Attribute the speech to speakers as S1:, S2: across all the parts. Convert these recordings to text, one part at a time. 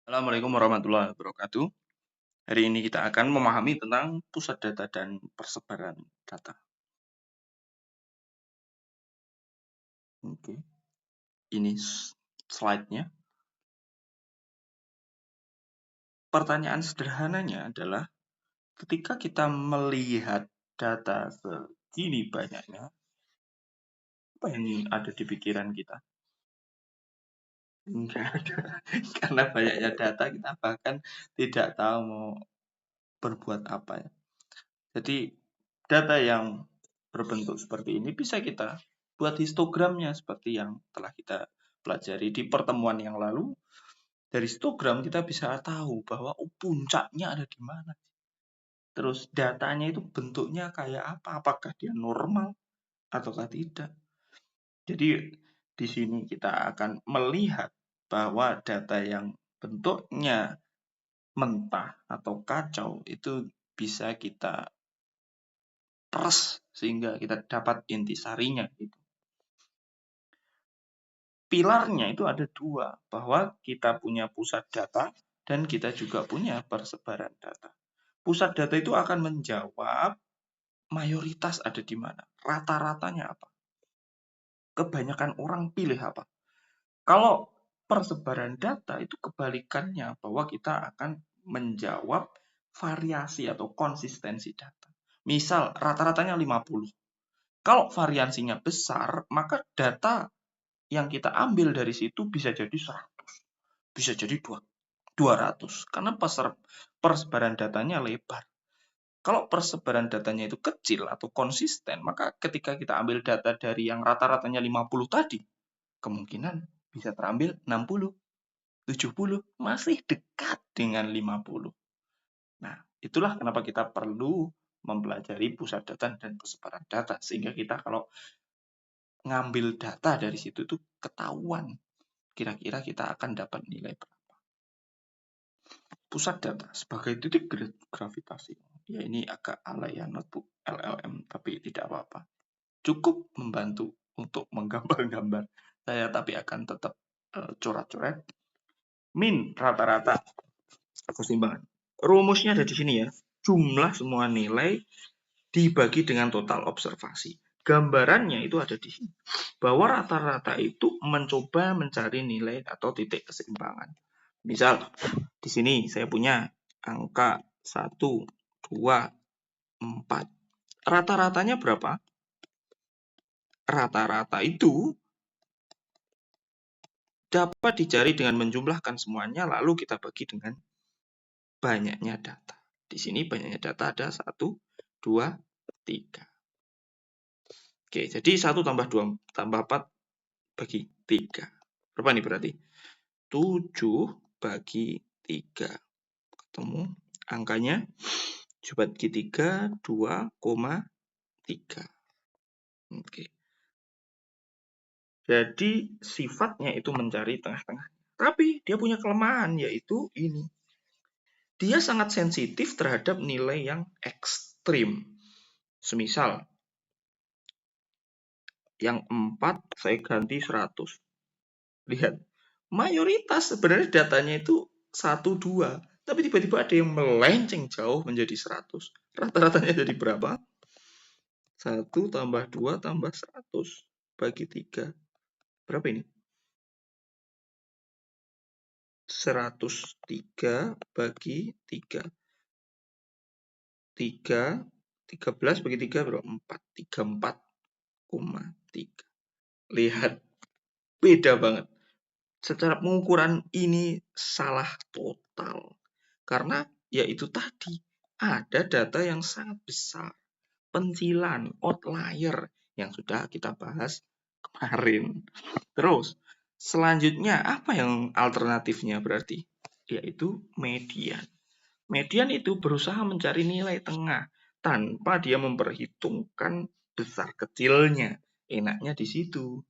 S1: Assalamualaikum warahmatullahi wabarakatuh. Hari ini kita akan memahami tentang pusat data dan persebaran data. Oke, ini slide-nya. Pertanyaan sederhananya adalah, ketika kita melihat data segini banyaknya, apa yang ada di pikiran kita? Enggak ada. Karena banyaknya data, kita bahkan tidak tahu mau berbuat apa ya. Jadi, data yang berbentuk seperti ini bisa kita buat histogramnya seperti yang telah kita pelajari di pertemuan yang lalu. Dari histogram kita bisa tahu bahwa puncaknya ada di mana. Terus datanya itu bentuknya kayak apa? Apakah dia normal ataukah tidak? Jadi di sini kita akan melihat bahwa data yang bentuknya mentah atau kacau itu bisa kita peres sehingga kita dapat intisarinya gitu. Pilarnya itu ada dua, bahwa kita punya pusat data dan kita juga punya persebaran data. Pusat data itu akan menjawab mayoritas ada di mana, rata-ratanya apa, kebanyakan orang pilih apa. Kalau persebaran data itu kebalikannya, bahwa kita akan menjawab variasi atau konsistensi data. Misal rata-ratanya 50. Kalau variansinya besar, maka data yang kita ambil dari situ bisa jadi 100, bisa jadi 200, karena persebaran datanya lebar. Kalau persebaran datanya itu kecil atau konsisten, maka ketika kita ambil data dari yang rata-ratanya 50 tadi, kemungkinan bisa terambil 60, 70, masih dekat dengan 50. Nah, itulah kenapa kita perlu mempelajari pusat data dan persebaran data, sehingga kita kalau ngambil data dari situ tuh ketahuan kira-kira kita akan dapat nilai berapa. Pusat data sebagai titik gravitasi. Ya, ini agak alay ya, notebook LLM, tapi tidak apa-apa. Cukup membantu untuk menggambar-gambar saya, tapi akan tetap coret-coret. Min rata-rata keseimbangan. Rumusnya ada di sini ya. Jumlah semua nilai dibagi dengan total observasi. Gambarannya itu ada di sini. Bahwa rata-rata itu mencoba mencari nilai atau titik keseimbangan. Misal, di sini saya punya angka 1, 2, 4. Rata-ratanya berapa? Rata-rata itu dapat dicari dengan menjumlahkan semuanya, lalu kita bagi dengan banyaknya data. Di sini banyaknya data ada 1, 2, 3. Oke, jadi 1 tambah 2 tambah 4 bagi 3. Berapa nih berarti? 7 bagi 3. Ketemu angkanya. Coba bagi 3, 2,3. Oke. Jadi sifatnya itu mencari tengah-tengah. Tapi dia punya kelemahan, yaitu ini. Dia sangat sensitif terhadap nilai yang ekstrim. Semisal, yang 4 saya ganti 100. Lihat, mayoritas sebenarnya datanya itu 1, 2. Tapi tiba-tiba ada yang melenceng jauh menjadi 100. Rata-ratanya jadi berapa? 1 tambah 2 tambah 100 bagi 3. Berapa ini? 103 bagi 3. 13 bagi 3 berapa? 4. 34,3. Lihat, beda banget. Secara pengukuran ini salah total. Karena ya itu tadi, ada data yang sangat besar. Pencilan, outlier yang sudah kita bahas kemarin. Terus, selanjutnya apa yang alternatifnya berarti? Yaitu median. Median itu berusaha mencari nilai tengah tanpa dia memperhitungkan besar kecilnya. Enaknya di situ.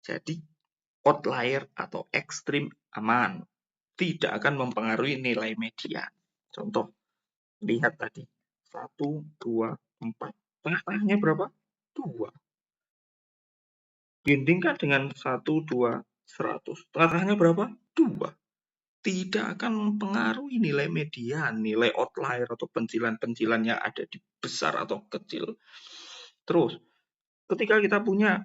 S1: Jadi outlier atau ekstrim aman. Tidak akan mempengaruhi nilai median. Contoh, lihat tadi. 1, 2, 4. Tengah-tengahnya berapa? 2. Bandingkan dengan 1, 2, 100. Tengah-tengahnya berapa? 2. tidak akan mempengaruhi nilai median, nilai outlier atau pencilan-pencilan yang ada di besar atau kecil. Terus, ketika kita punya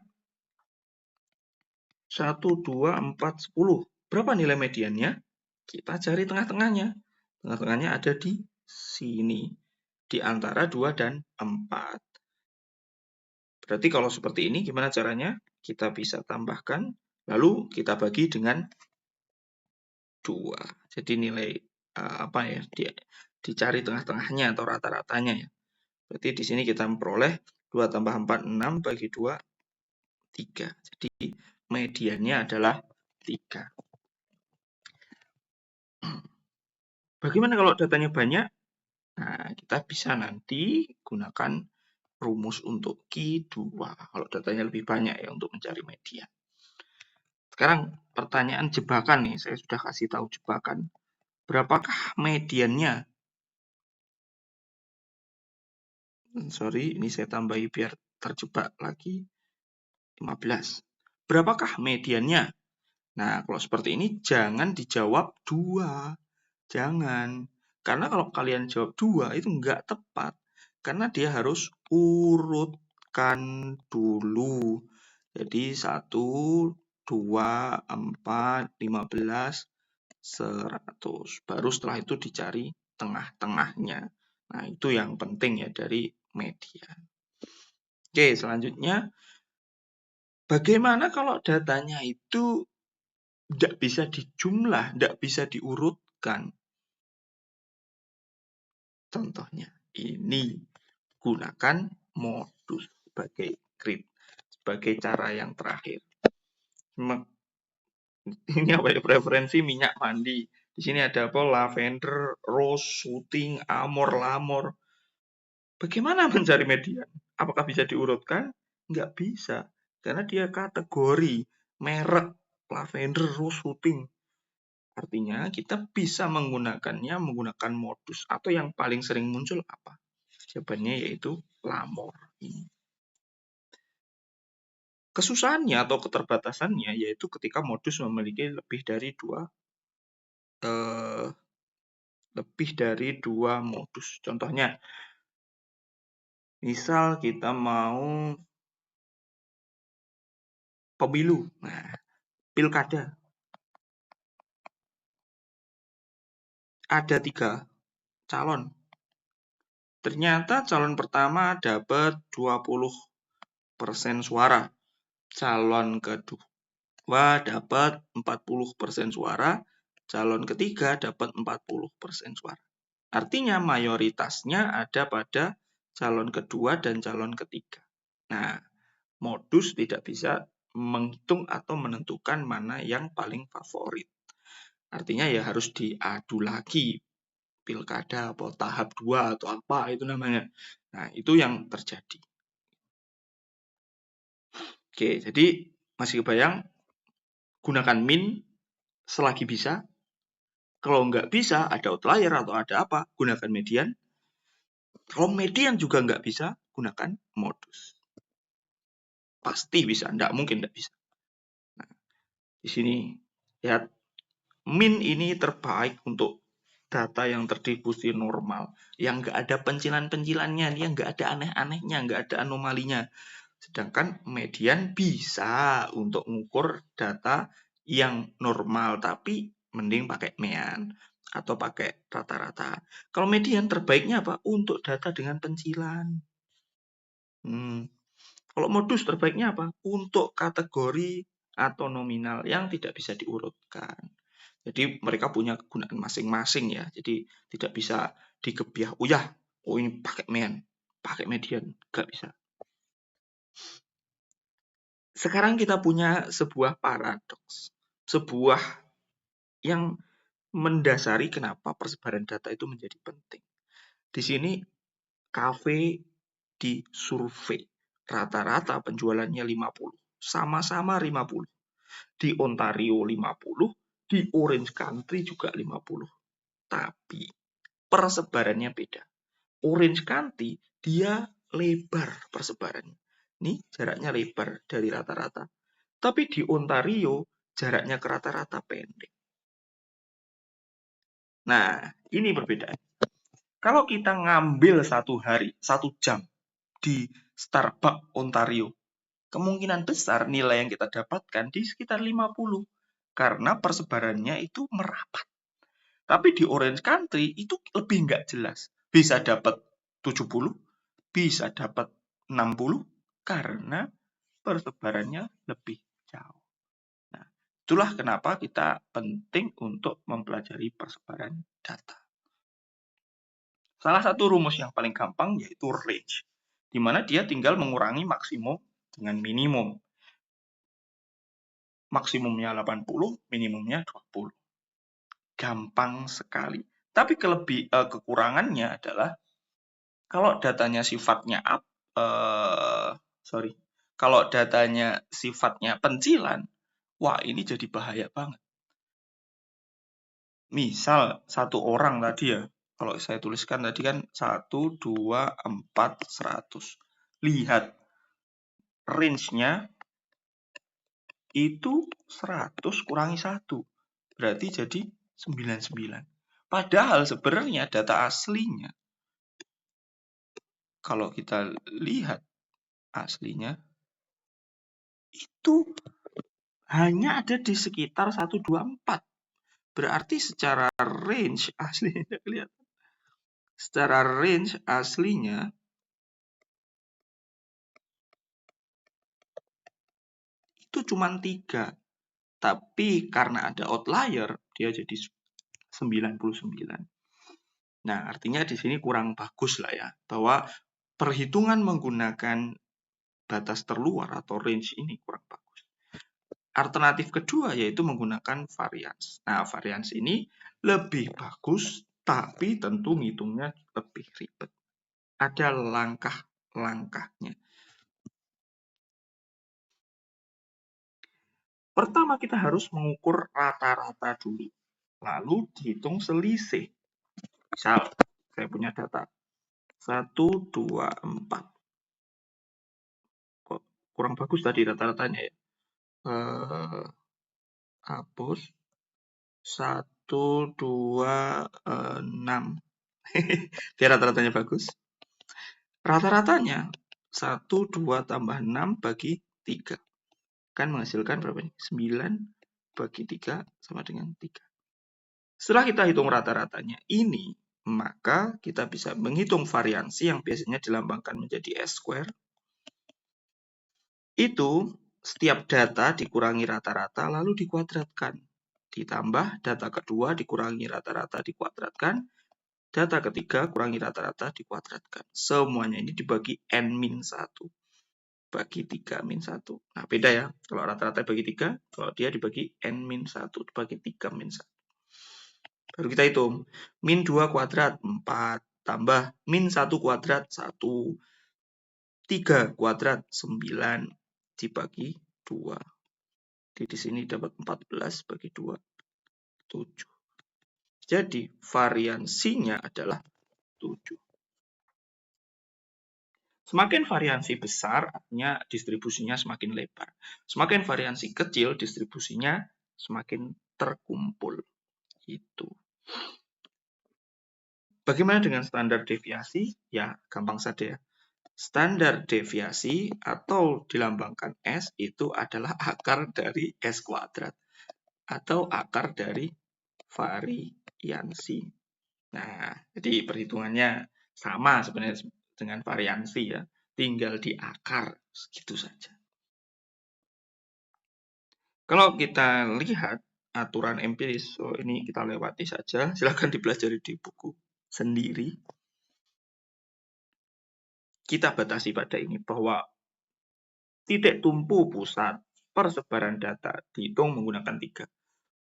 S1: 1, 2, 4, 10, berapa nilai mediannya? Kita cari tengah-tengahnya. Tengah-tengahnya ada di sini, di antara 2 dan 4. Berarti kalau seperti ini gimana caranya? Kita bisa tambahkan, lalu kita bagi dengan 2. Jadi nilai apa ya? Dicari tengah-tengahnya atau rata-ratanya ya. Berarti di sini kita memperoleh 2 tambah 4, 6 bagi 2, 3. Jadi mediannya adalah 3. Bagaimana kalau datanya banyak? Nah, kita bisa nanti gunakan rumus untuk Q2 kalau datanya lebih banyak ya untuk mencari median. Sekarang pertanyaan jebakan nih, saya sudah kasih tahu jebakan. Berapakah mediannya? Sorry, ini saya tambahi biar terjebak lagi. 15. Berapakah mediannya? Nah, kalau seperti ini jangan dijawab 2. Jangan. Karena kalau kalian jawab 2 itu nggak tepat. Karena dia harus urutkan dulu. Jadi 1, 2, 4, 15, 100. Baru setelah itu dicari tengah-tengahnya. Nah, itu yang penting ya dari median. Oke, selanjutnya. Bagaimana kalau datanya itu tidak bisa dijumlah, tidak bisa diurutkan? Contohnya, ini gunakan modus sebagai cara yang terakhir. Ini apa ya? Preferensi minyak mandi. Di sini ada apa? Lavender, rose, shooting, amor, lamor. Bagaimana mencari median? Apakah bisa diurutkan? Nggak bisa. Karena dia kategori, merek, lavender, rose, shooting. Artinya kita bisa menggunakannya menggunakan modus. Atau yang paling sering muncul apa? Jawabannya yaitu lamor. Ini. Kesusahannya atau keterbatasannya yaitu ketika modus memiliki lebih dari dua modus. Contohnya, misal kita mau pemilu, nah, pilkada. Ada 3 calon. Ternyata calon pertama dapat 20% suara. Calon kedua dapat 40% suara. Calon ketiga dapat 40% suara. Artinya mayoritasnya ada pada calon kedua dan calon ketiga. Nah, modus tidak bisa menghitung atau menentukan mana yang paling favorit. Artinya ya harus diadu lagi pilkada atau tahap 2 atau apa itu namanya. Nah, itu yang terjadi. Oke, jadi masih kebayang gunakan min selagi bisa. Kalau nggak bisa, ada outlier atau ada apa, gunakan median. Kalau median juga nggak bisa, gunakan modus. Pasti bisa, nggak mungkin nggak bisa. Nah, di sini lihat, min ini terbaik untuk data yang terdistribusi normal, yang nggak ada pencilan-pencilannya, yang nggak ada aneh-anehnya, nggak ada anomalinya. Sedangkan median bisa untuk mengukur data yang normal, tapi mending pakai mean atau pakai rata-rata. Kalau median terbaiknya apa? Untuk data dengan pencilan. Kalau modus terbaiknya apa? Untuk kategori atau nominal yang tidak bisa diurutkan. Jadi mereka punya kegunaan masing-masing ya. Jadi tidak bisa digebiah. Oh ya, oh ini pakai mean, pakai median, nggak bisa. Sekarang kita punya sebuah paradoks, sebuah yang mendasari kenapa persebaran data itu menjadi penting. Di sini kafe disurvei, rata-rata penjualannya 50, sama-sama 50. Di Ontario 50, di Orange Country juga 50. Tapi persebarannya beda. Orange County dia lebar persebarannya. Ini jaraknya lebar dari rata-rata. Tapi di Ontario jaraknya ke rata-rata pendek. Nah, ini perbedaan. Kalau kita ngambil 1 hari, 1 jam di Starbucks Ontario, kemungkinan besar nilai yang kita dapatkan di sekitar 50 karena persebarannya itu merapat. Tapi di Orange Country itu lebih nggak jelas. Bisa dapat 70, bisa dapat 60 karena persebarannya lebih jauh. Nah, itulah kenapa kita penting untuk mempelajari persebaran data. Salah satu rumus yang paling gampang yaitu range, di mana dia tinggal mengurangi maksimum dengan minimum. Maksimumnya 80, minimumnya 20. Gampang sekali. Tapi kekurangannya adalah kalau datanya sifatnya kalau datanya sifatnya pencilan, wah ini jadi bahaya banget. Misal 1 orang tadi ya, kalau saya tuliskan tadi kan 1, 2, 4, 100. Lihat, range-nya itu 100 kurangi 1. Berarti jadi 99. Padahal sebenarnya data aslinya, kalau kita lihat aslinya, itu hanya ada di sekitar 124. Berarti secara range aslinya, lihat. Secara range aslinya, itu cuma 3. Tapi karena ada outlier, dia jadi 99. Nah, artinya di sini kurang bagus lah ya, bahwa perhitungan menggunakan batas terluar atau range ini kurang bagus. Alternatif kedua yaitu menggunakan varians. Nah, varians ini lebih bagus, tapi tentu ngitungnya lebih ribet. Ada langkah-langkahnya. Pertama kita harus mengukur rata-rata dulu. Lalu dihitung selisih. Misal, saya punya data 1, 2, 4. Kok kurang bagus tadi rata-ratanya ya? Hapus 1, 2, 6. Biar rata-ratanya bagus. Rata-ratanya 1, 2 tambah 6 bagi 3. Kan menghasilkan berapa nih? 9 bagi 3 sama dengan 3. Setelah kita hitung rata-ratanya ini, maka kita bisa menghitung variansi yang biasanya dilambangkan menjadi S-square. Itu setiap data dikurangi rata-rata lalu dikuadratkan. Ditambah data kedua dikurangi rata-rata dikuadratkan. Data ketiga kurangi rata-rata dikuadratkan. Semuanya ini dibagi N-1. Bagi 3 min 1. Nah, beda ya. Kalau rata-rata bagi 3, kalau dia dibagi N-1, dibagi 3 min 1. Baru kita hitung. Min 2 kuadrat, 4. Tambah min 1 kuadrat, 1. 3 kuadrat, 9. Dibagi 2. Di sini dapat 14 bagi 2, 7. Jadi, variansinya adalah 7. Semakin variansi besar, artinya distribusinya semakin lebar. Semakin variansi kecil, distribusinya semakin terkumpul. Itu. Bagaimana dengan standar deviasi? Ya, gampang saja ya. Standar deviasi atau dilambangkan S itu adalah akar dari S kuadrat atau akar dari variansi. Nah, jadi perhitungannya sama sebenarnya dengan variansi ya, tinggal di akar, segitu saja. Kalau kita lihat aturan empiris, ini kita lewati saja, silakan dipelajari di buku sendiri. Kita batasi pada ini bahwa titik tumpu pusat persebaran data dihitung menggunakan 3.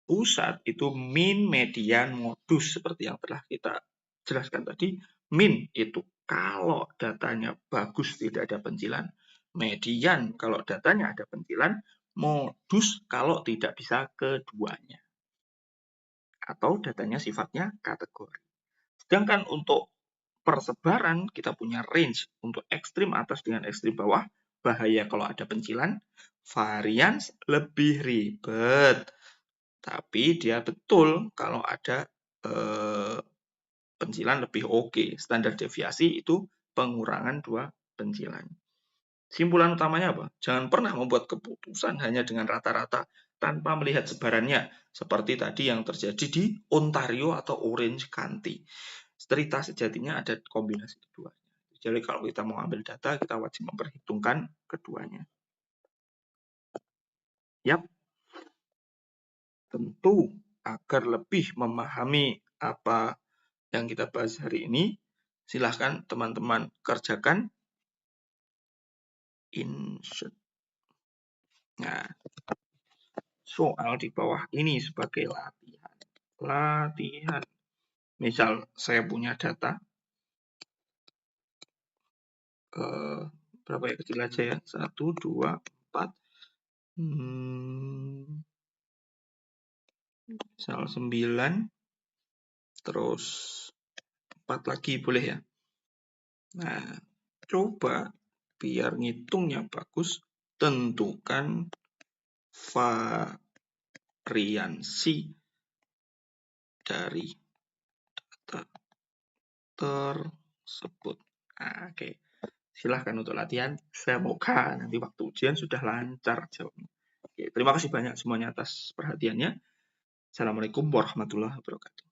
S1: Pusat itu min, median, modus seperti yang telah kita jelaskan tadi. Min itu kalau datanya bagus tidak ada pencilan, median kalau datanya ada pencilan, modus kalau tidak bisa keduanya. Atau datanya sifatnya kategori. Sedangkan untuk persebaran kita punya range untuk ekstrim atas dengan ekstrim bawah, bahaya kalau ada pencilan, varians lebih ribet. Tapi dia betul kalau ada pencilan lebih oke. Standar deviasi itu pengurangan 2 pencilan. Simpulan utamanya apa? Jangan pernah membuat keputusan hanya dengan rata-rata tanpa melihat sebarannya, seperti tadi yang terjadi di Ontario atau Orange County. Cerita sejatinya ada kombinasi keduanya. Jadi kalau kita mau ambil data, kita wajib memperhitungkan keduanya. Yap, tentu agar lebih memahami apa yang kita bahas hari ini, silahkan teman-teman kerjakan. Nah, soal di bawah ini sebagai latihan. Latihan. Misal saya punya data, berapa ya, kecil aja ya, 1, 2, 4, misal 9, terus 4 lagi boleh ya. Nah, coba biar ngitungnya bagus, tentukan variansi dari data tersebut. Nah, oke. Silahkan untuk latihan. Semoga nanti waktu ujian sudah lancar jawabnya. Oke, terima kasih banyak semuanya atas perhatiannya. Assalamualaikum warahmatullahi wabarakatuh.